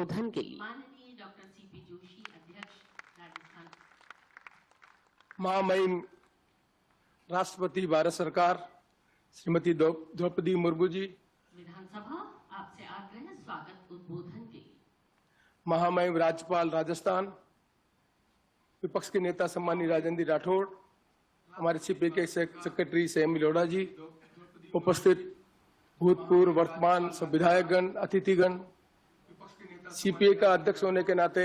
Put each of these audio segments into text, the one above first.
उद्बोधन के लिए माननीय डॉक्टर सीपी जोशी, अध्यक्ष राजस्थान। महामहिम राष्ट्रपति भारत सरकार श्रीमती द्रौपदी मुर्मू जी, विधानसभा आपसे आग्रह स्वागत उद्बोधन के लिए। महामहिम राज्यपाल राजस्थान, विपक्ष के नेता सम्मानीय राजेंद्र राठौड़, हमारे सीपीए के सेक्रेटरी सेम लोढ़ा जी, उपस्थित भूतपूर्व वर्तमान सब विधायकगण, अतिथिगण, सीपीए का अध्यक्ष होने के नाते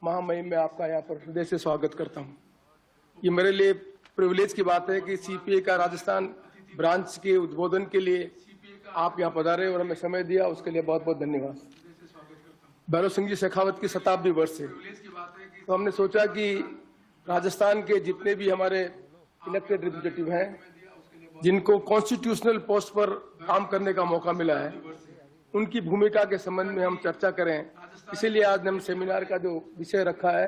महामहिम में आपका यहाँ पर हृदय से स्वागत करता हूँ। ये मेरे लिए प्रिविलेज की बात है कि सीपीए का राजस्थान ब्रांच के उद्बोधन के लिए आप यहाँ पधारे और हमें समय दिया, उसके लिए बहुत बहुत धन्यवाद। भैरव सिंह जी शेखावत की शताब्दी वर्ष है, तो हमने सोचा कि राजस्थान के जितने भी हमारे इलेक्टेड रिप्रेजेंटेटिव हैं, जिनको कॉन्स्टिट्यूशनल पोस्ट पर काम करने का मौका मिला है, उनकी भूमिका के संबंध में हम चर्चा करें। इसीलिए आज हम सेमिनार का जो विषय रखा है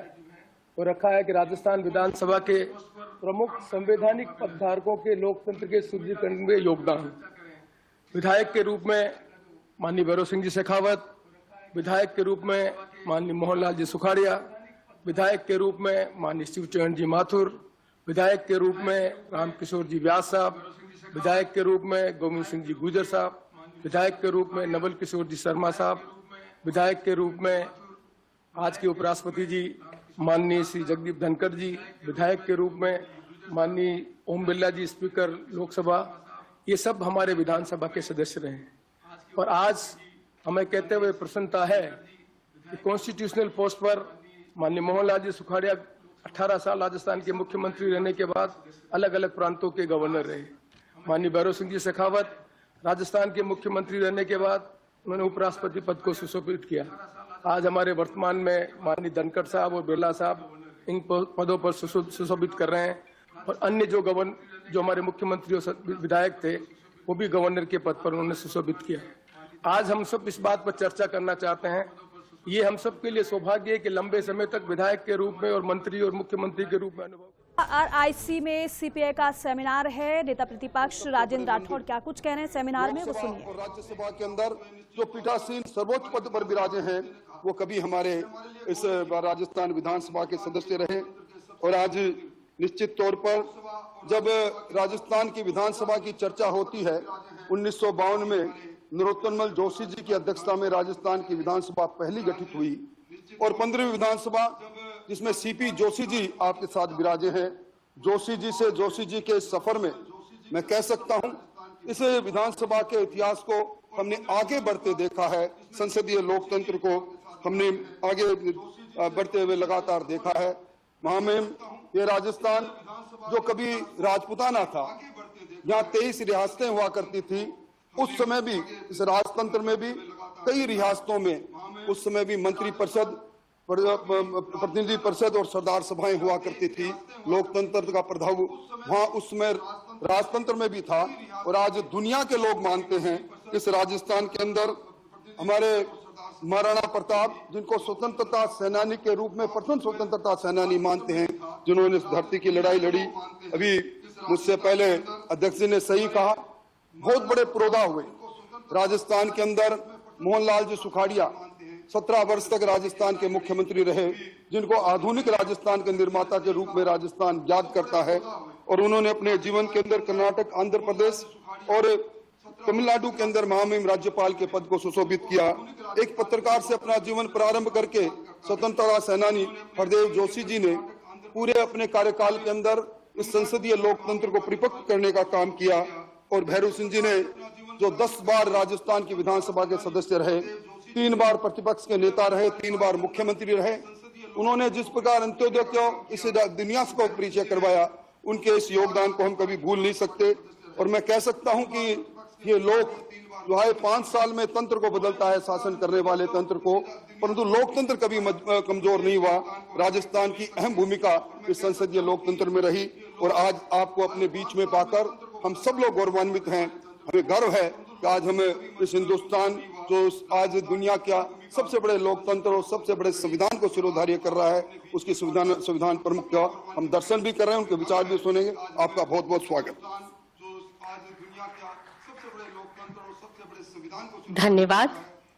वो रखा है कि राजस्थान विधानसभा के प्रमुख संवैधानिक पदधारकों के लोकतंत्र के सुदृढ़ीकरण में योगदान। विधायक के रूप में माननीय भैरव सिंह जी शेखावत, विधायक के रूप में माननीय मोहनलाल जी सुखाड़िया, विधायक के रूप में माननीय शिवचरण जी माथुर, विधायक के रूप में रामकिशोर जी व्यास साहब, विधायक के रूप में गोविंद सिंह जी गुजर साहब, विधायक के रूप में नवल किशोर जी शर्मा साहब, विधायक के रूप में आज के उपराष्ट्रपति जी माननीय श्री जगदीप धनखड़ जी, विधायक के रूप में माननीय ओम बिरला जी स्पीकर लोकसभा, ये सब हमारे विधानसभा के सदस्य रहे। और आज हमें कहते हुए प्रसन्नता है कि कॉन्स्टिट्यूशनल पोस्ट पर माननीय मोहनलाल जी सुखाड़िया 18 साल राजस्थान के मुख्यमंत्री रहने के बाद अलग अलग प्रांतों के गवर्नर रहे। माननीय भैरव सिंह जी शेखावत राजस्थान के मुख्यमंत्री रहने के बाद उन्होंने उपराष्ट्रपति पद को सुशोभित किया। आज हमारे वर्तमान में माननीय धनखड़ साहब और बिरला साहब इन पदों पर सुशोभित कर रहे हैं, और अन्य जो हमारे मुख्यमंत्री और विधायक थे वो भी गवर्नर के पद पर उन्होंने सुशोभित किया। आज हम सब इस बात पर चर्चा करना चाहते हैं। ये हम सब के लिए सौभाग्य है कि लंबे समय तक विधायक के रूप में और मंत्री और मुख्यमंत्री के रूप में अनुभव। आईसी में सीपीआई का सेमिनार है, नेता प्रतिपक्ष राजेंद्र राठौड़ क्या कुछ कह रहे हैं सेमिनार में, वो सुनिए। राज्यसभा के अंदर जो पीठासीन सर्वोच्च पद पर विराजे हैं वो कभी हमारे इस राजस्थान विधानसभा के सदस्य रहे, और आज निश्चित तौर पर जब राजस्थान की विधानसभा की चर्चा होती है, 1952 में नरोत्तमल जोशी जी की अध्यक्षता में राजस्थान की विधानसभा पहली गठित हुई, और 15वीं विधानसभा जिसमें सीपी जोशी जी आपके साथ विराजे हैं। जोशी जी से जोशी जी के सफर में मैं कह सकता हूं इस विधानसभा के इतिहास को हमने आगे बढ़ते देखा है, संसदीय लोकतंत्र को हमने आगे बढ़ते हुए लगातार देखा है। महामहिम, ये राजस्थान जो कभी राजपुताना था, यहाँ 23 रियासतें हुआ करती थी, उस समय भी इस राजतंत्र में भी कई रियासतों में उस समय भी मंत्री परिषद, प्रतिनिधि परिषद और सरदार सभाएं हुआ करती थी। लोकतंत्र का प्रभाव वहाँ उस समय राजतंत्र में भी था, और आज दुनिया के लोग मानते हैं इस राजस्थान के अंदर हमारे महाराणा प्रताप, जिनको स्वतंत्रता सेनानी के रूप में प्रथम स्वतंत्रता सेनानी मानते हैं, जिन्होंने इस धरती की लड़ाई लड़ी। अभी मुझसे पहले अध्यक्ष जी ने सही कहा, बहुत बड़े पुरोधा हुए राजस्थान के अंदर। मोहनलाल जी सुखाड़िया 17 वर्ष तक राजस्थान के मुख्यमंत्री रहे, जिनको आधुनिक राजस्थान के निर्माता के रूप में राजस्थान याद करता है, और उन्होंने अपने जीवन के अंदर कर्नाटक, आंध्र प्रदेश और तमिलनाडु के अंदर महामहिम राज्यपाल के पद को सुशोभित किया। एक पत्रकार से अपना जीवन प्रारंभ करके स्वतंत्रता सेनानी हरदेव जोशी जी ने पूरे अपने कार्यकाल के अंदर इस संसदीय लोकतंत्र को परिपक्व करने का काम किया, और भैरव सिंह जी ने जो 10 बार राजस्थान की विधानसभा के सदस्य रहे, 3 बार प्रतिपक्ष के नेता रहे, 3 बार मुख्यमंत्री रहे, उन्होंने जिस प्रकार अंत्योदय को इस दुनिया को परिचय करवाया, उनके इस योगदान को हम कभी भूल नहीं सकते। और मैं कह सकता हूं कि ये लोग जो है 5 साल में तंत्र को बदलता है, शासन करने वाले तंत्र को, परंतु लोकतंत्र कभी कमजोर नहीं हुआ। राजस्थान की अहम भूमिका इस संसदीय लोकतंत्र में रही, और आज आपको अपने बीच में पाकर हम सब लोग गौरवान्वित हैं। हमें गर्व है कि आज हमें इस हिंदुस्तान जो आज दुनिया का सबसे बड़े लोकतंत्र और सबसे बड़े संविधान को सिरोधार्य कर रहा है, उसकी संविधान प्रमुख का हम दर्शन भी कर रहे हैं, उनके विचार भी सुनेंगे। आपका बहुत बहुत स्वागत। धन्यवाद।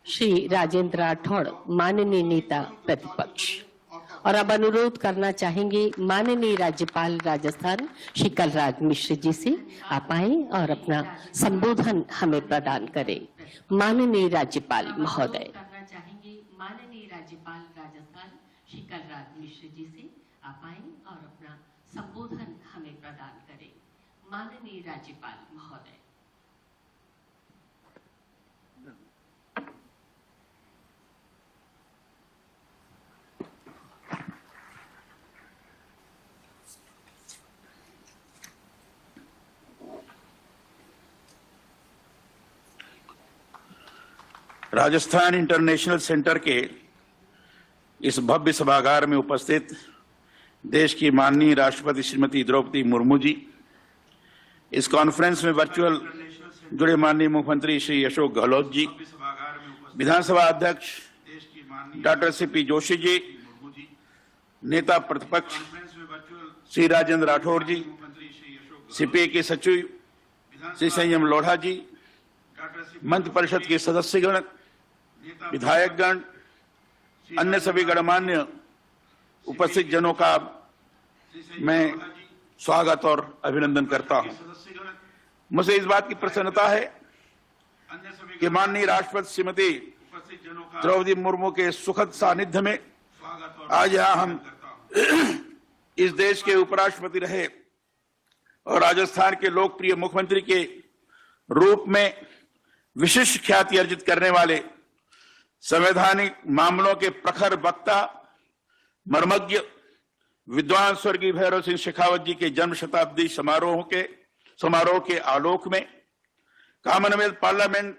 श्री राजेंद्र राठौड़ माननीय नेता प्रतिपक्ष। और अब अनुरोध करना चाहेंगे माननीय राज्यपाल राजस्थान श्री कलराज मिश्र जी से आप आए और अपना संबोधन हमें प्रदान करें। माननीय राज्यपाल महोदय। करना चाहेंगे माननीय राज्यपाल राजस्थान श्री कलराज मिश्र जी से आप आए और अपना संबोधन हमें प्रदान करें। माननीय राज्यपाल महोदय। राजस्थान इंटरनेशनल सेंटर के इस भव्य सभागार में उपस्थित देश की माननीय राष्ट्रपति श्रीमती द्रौपदी मुर्मू जी, इस कॉन्फ्रेंस में वर्चुअल जुड़े माननीय मुख्यमंत्री श्री अशोक गहलोत जी, विधानसभा अध्यक्ष डॉक्टर सीपी जोशी जी, नेता प्रतिपक्ष श्री राजेंद्र राठौड़ जी, सीपीआई के सचिव श्री संयम लोढ़ा जी, मंत्री परिषद के सदस्यगण, विधायकगण, अन्य सभी गणमान्य उपस्थित जनों का मैं स्वागत और अभिनंदन करता हूं। मुझे इस बात की प्रसन्नता है कि माननीय राष्ट्रपति श्रीमती द्रौपदी मुर्मू के सुखद सानिध्य में आज यहां हम इस देश के उपराष्ट्रपति रहे और राजस्थान के लोकप्रिय मुख्यमंत्री के रूप में विशिष्ट ख्याति अर्जित करने वाले संवैधानिक मामलों के प्रखर वक्ता मर्मज्ञ विद्वान स्वर्गीय भैरव सिंह शेखावत जी के जन्म शताब्दी समारोह के आलोक में कॉमनवेल्थ पार्लियामेंट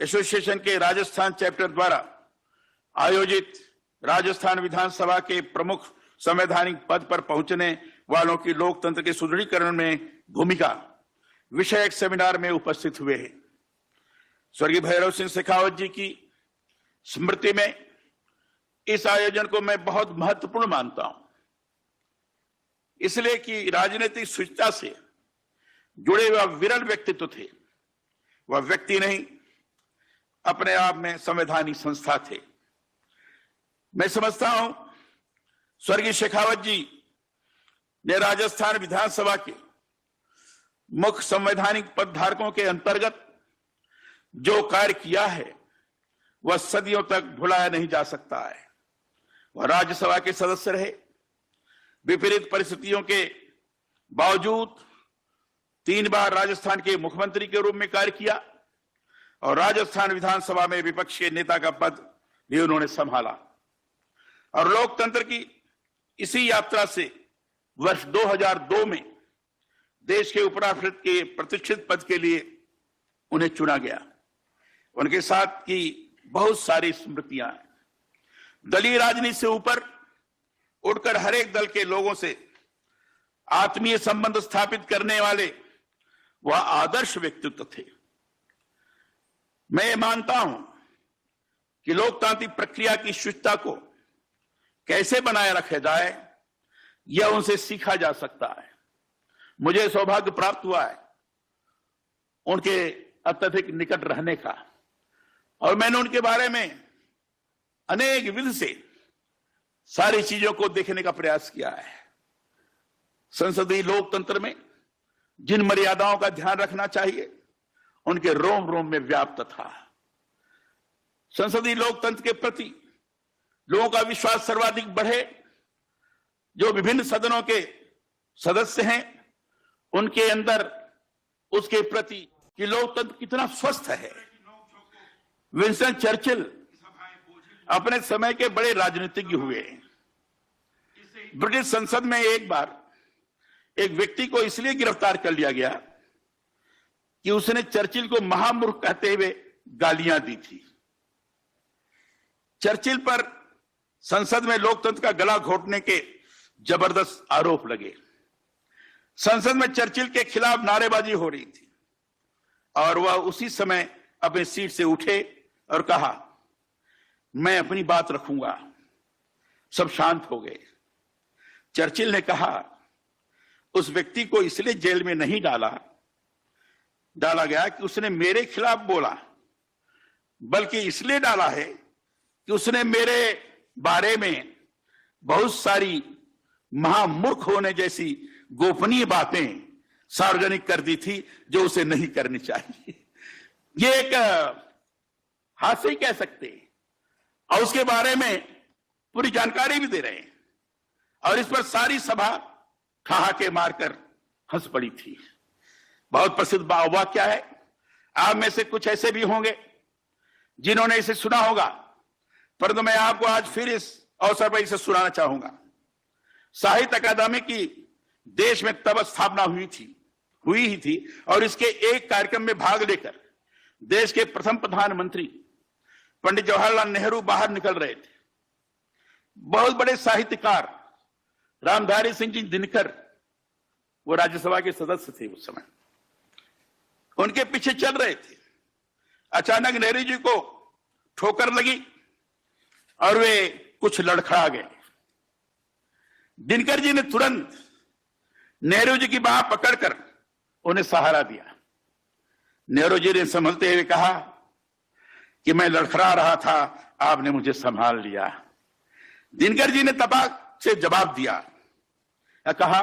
एसोसिएशन के राजस्थान चैप्टर द्वारा आयोजित राजस्थान विधानसभा के प्रमुख संवैधानिक पद पर पहुंचने वालों की लोकतंत्र के सुदृढ़ीकरण में भूमिका विषयक सेमिनार में उपस्थित हुए हैं। स्वर्गीय भैरव सिंह शेखावत जी की स्मृति में इस आयोजन को मैं बहुत महत्वपूर्ण मानता हूं, इसलिए कि राजनीतिक शुचिता से जुड़े हुए विरल व्यक्तित्व थे। वह व्यक्ति नहीं, अपने आप में संवैधानिक संस्था थे। मैं समझता हूं स्वर्गीय शेखावत जी ने राजस्थान विधानसभा के मुख्य संवैधानिक पदधारकों के अंतर्गत जो कार्य किया है वह सदियों तक भुलाया नहीं जा सकता है। वह राज्यसभा के सदस्य रहे, विपरीत परिस्थितियों के बावजूद 3 बार राजस्थान के मुख्यमंत्री के रूप में कार्य किया और राजस्थान विधानसभा में विपक्ष के नेता का पद भी उन्होंने संभाला। और लोकतंत्र की इसी यात्रा से वर्ष 2002 में देश के उपराष्ट्रपति के प्रतिष्ठित पद के लिए उन्हें चुना गया। उनके साथ की बहुत सारी स्मृतियां हैं। दलीय राजनीति से ऊपर उठकर हर एक दल के लोगों से आत्मीय संबंध स्थापित करने वाले वह आदर्श व्यक्तित्व थे। मैं ये मानता हूं कि लोकतांत्रिक प्रक्रिया की शुचिता को कैसे बनाए रखा जाए यह उनसे सीखा जा सकता है। मुझे सौभाग्य प्राप्त हुआ है उनके अत्यधिक निकट रहने का और मैंने उनके बारे में अनेक विध से सारी चीजों को देखने का प्रयास किया है। संसदीय लोकतंत्र में जिन मर्यादाओं का ध्यान रखना चाहिए उनके रोम रोम में व्याप्त था। संसदीय लोकतंत्र के प्रति लोगों का विश्वास सर्वाधिक बढ़े। जो विभिन्न सदनों के सदस्य हैं उनके अंदर उसके प्रति कि लोकतंत्र कितना स्वस्थ है। विंस्टन चर्चिल अपने समय के बड़े राजनीतिज्ञ हुए। ब्रिटिश संसद में एक बार एक व्यक्ति को इसलिए गिरफ्तार कर लिया गया कि उसने चर्चिल को महामूर्ख कहते हुए गालियां दी थी। चर्चिल पर संसद में लोकतंत्र का गला घोटने के जबरदस्त आरोप लगे। संसद में चर्चिल के खिलाफ नारेबाजी हो रही थी और वह उसी समय अपनी सीट से उठे और कहा, मैं अपनी बात रखूंगा। सब शांत हो गए। चर्चिल ने कहा, उस व्यक्ति को इसलिए जेल में नहीं डाला गया कि उसने मेरे खिलाफ बोला बल्कि इसलिए डाला है कि उसने मेरे बारे में बहुत सारी महामूर्ख होने जैसी गोपनीय बातें सार्वजनिक कर दी थी जो उसे नहीं करनी चाहिए। ये एक हास्य ही कह सकते हैं, और उसके बारे में पूरी जानकारी भी दे रहे हैं, और इस पर सारी सभा ठहाके मारकर हंस पड़ी थी। बहुत प्रसिद्ध वाक्य है, आप में से कुछ ऐसे भी होंगे जिन्होंने इसे सुना होगा, परंतु मैं आपको आज फिर इस अवसर पर इसे सुनाना चाहूंगा। साहित्य अकादमी की देश में तब स्थापना हुई ही थी, और इसके एक कार्यक्रम में भाग लेकर देश के प्रथम प्रधानमंत्री पंडित जवाहरलाल नेहरू बाहर निकल रहे थे। बहुत बड़े साहित्यकार रामधारी सिंह जी दिनकर, वो राज्यसभा के सदस्य थे उस समय, उनके पीछे चल रहे थे। अचानक नेहरू जी को ठोकर लगी और वे कुछ लड़खड़ा गए। दिनकर जी ने तुरंत नेहरू जी की बाह पकड़कर उन्हें सहारा दिया। नेहरू जी ने संभलते हुए कहा कि मैं लड़खड़ा रहा था, आपने मुझे संभाल लिया। दिनकर जी ने तपाक से जवाब दिया, कहा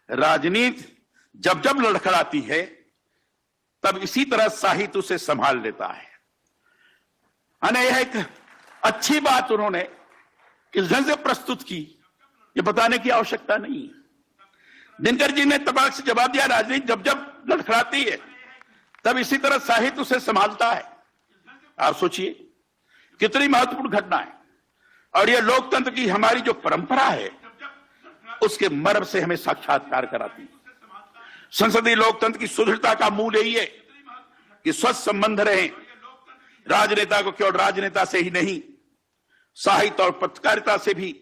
राजनीति जब जब लड़खड़ाती है तब इसी तरह साहित्य उसे संभाल लेता है। यह एक अच्छी बात उन्होंने इस ढंग से प्रस्तुत की, ये बताने की आवश्यकता नहीं है। दिनकर जी ने तपाक से जवाब दिया, राजनीति जब जब लड़खड़ाती है तब इसी तरह साहित्य उसे संभालता है। आप सोचिए कितनी महत्वपूर्ण घटना है, और यह लोकतंत्र की हमारी जो परंपरा है उसके मर्म से हमें साक्षात्कार कराती है। संसदीय लोकतंत्र की सुदृढ़ता का मूल यही है कि स्वस्थ संबंध रहे। राजनेता को केवल राजनेता से ही नहीं, साहित्य और पत्रकारिता से भी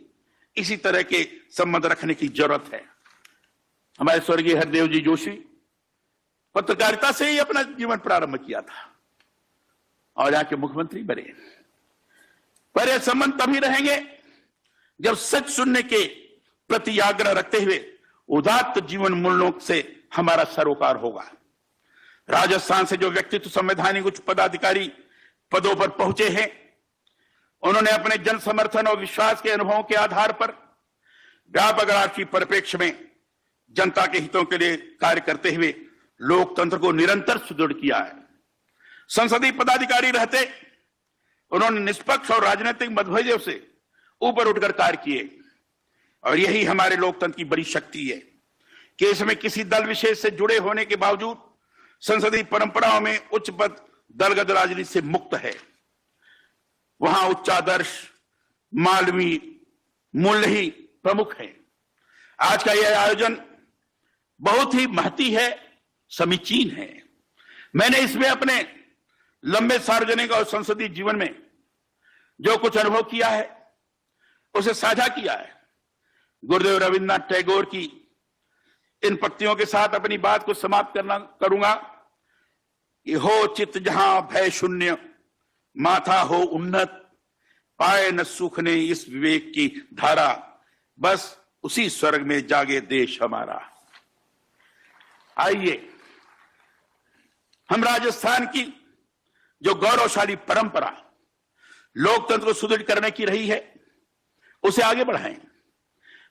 इसी तरह के संबंध रखने की जरूरत है। हमारे स्वर्गीय हरदेव जी जोशी पत्रकारिता से ही अपना जीवन प्रारंभ किया था और यहाँ के मुख्यमंत्री बने। पर यह संबंध तभी रहेंगे जब सच सुनने के प्रति आग्रह रखते हुए उदात्त जीवन मूल्यों से हमारा सरोकार होगा। राजस्थान से जो व्यक्तित्व संवैधानिक उच्च पदाधिकारी पदों पर पहुंचे हैं, उन्होंने अपने जन समर्थन और विश्वास के अनुभवों के आधार पर व्यापक राष्ट्रीय परिप्रेक्ष्य में जनता के हितों के लिए कार्य करते हुए लोकतंत्र को निरंतर सुदृढ़ किया है। संसदीय पदाधिकारी रहते उन्होंने निष्पक्ष और राजनीतिक मतभेदों से ऊपर उठकर कार्य किए, और यही हमारे लोकतंत्र की बड़ी शक्ति है कि इसमें किसी दल विशेष से जुड़े होने के बावजूद संसदीय परंपराओं में उच्च पद दलगत राजनीति से मुक्त है। वहां उच्चादर्श मानवीय मूल्य ही प्रमुख है। आज का यह आयोजन बहुत ही महती है, समीचीन है। मैंने इसमें अपने लंबे सार्वजनिक और संसदीय जीवन में जो कुछ अनुभव किया है उसे साझा किया है। गुरुदेव रविन्द्रनाथ टैगोर की इन पंक्तियों के साथ अपनी बात को समाप्त करूंगा कि हो चित्त जहां भय शून्य, माथा हो उन्नत, पाए न सुख ने इस विवेक की धारा, बस उसी स्वर्ग में जागे देश हमारा। आइए हम राजस्थान की जो गौरवशाली परंपरा लोकतंत्र को सुदृढ़ करने की रही है उसे आगे बढ़ाएं।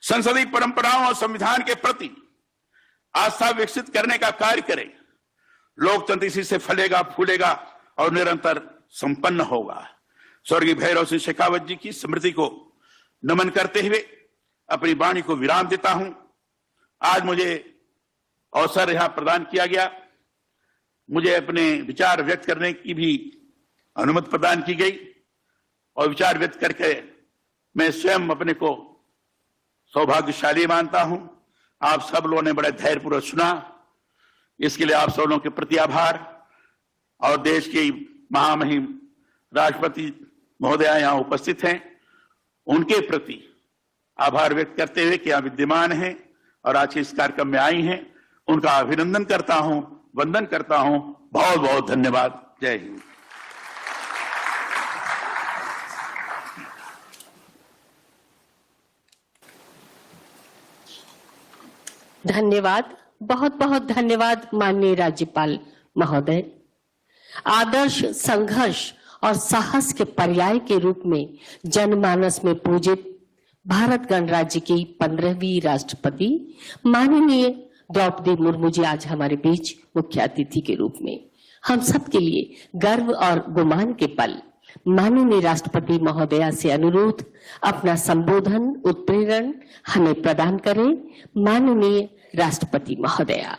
संसदीय परंपराओं और संविधान के प्रति आस्था विकसित करने का कार्य करें। लोकतंत्र इसी से फलेगा फूलेगा और निरंतर संपन्न होगा। स्वर्गीय भैरव सिंह शेखावत जी की स्मृति को नमन करते हुए अपनी वाणी को विराम देता हूं। आज मुझे अवसर यहां प्रदान किया गया, मुझे अपने विचार व्यक्त करने की भी अनुमति प्रदान की गई, और विचार व्यक्त करके मैं स्वयं अपने को सौभाग्यशाली मानता हूं। आप सब लोगों ने बड़े धैर्यपूर्वक सुना, इसके लिए आप सब लोगों के प्रति आभार। और देश की महामहिम राष्ट्रपति महोदया यहाँ उपस्थित हैं, उनके प्रति आभार व्यक्त करते हुए कि यहाँ विद्यमान हैं और आज के इस कार्यक्रम में आई हैं, उनका अभिनंदन करता हूं, वंदन करता हूं। बहुत बहुत धन्यवाद। जय हिंद। धन्यवाद, बहुत बहुत धन्यवाद माननीय राज्यपाल महोदय। आदर्श, संघर्ष और साहस के पर्याय के रूप में जनमानस में पूजित भारत गणराज्य की 15वीं राष्ट्रपति माननीय द्रौपदी मुर्मू जी आज हमारे बीच मुख्य अतिथि के रूप में हम सब के लिए गर्व और गुमान के पल। माननीय राष्ट्रपति महोदया से अनुरोध अपना संबोधन उत्प्रेरण हमें प्रदान करें। माननीय राष्ट्रपति महोदया।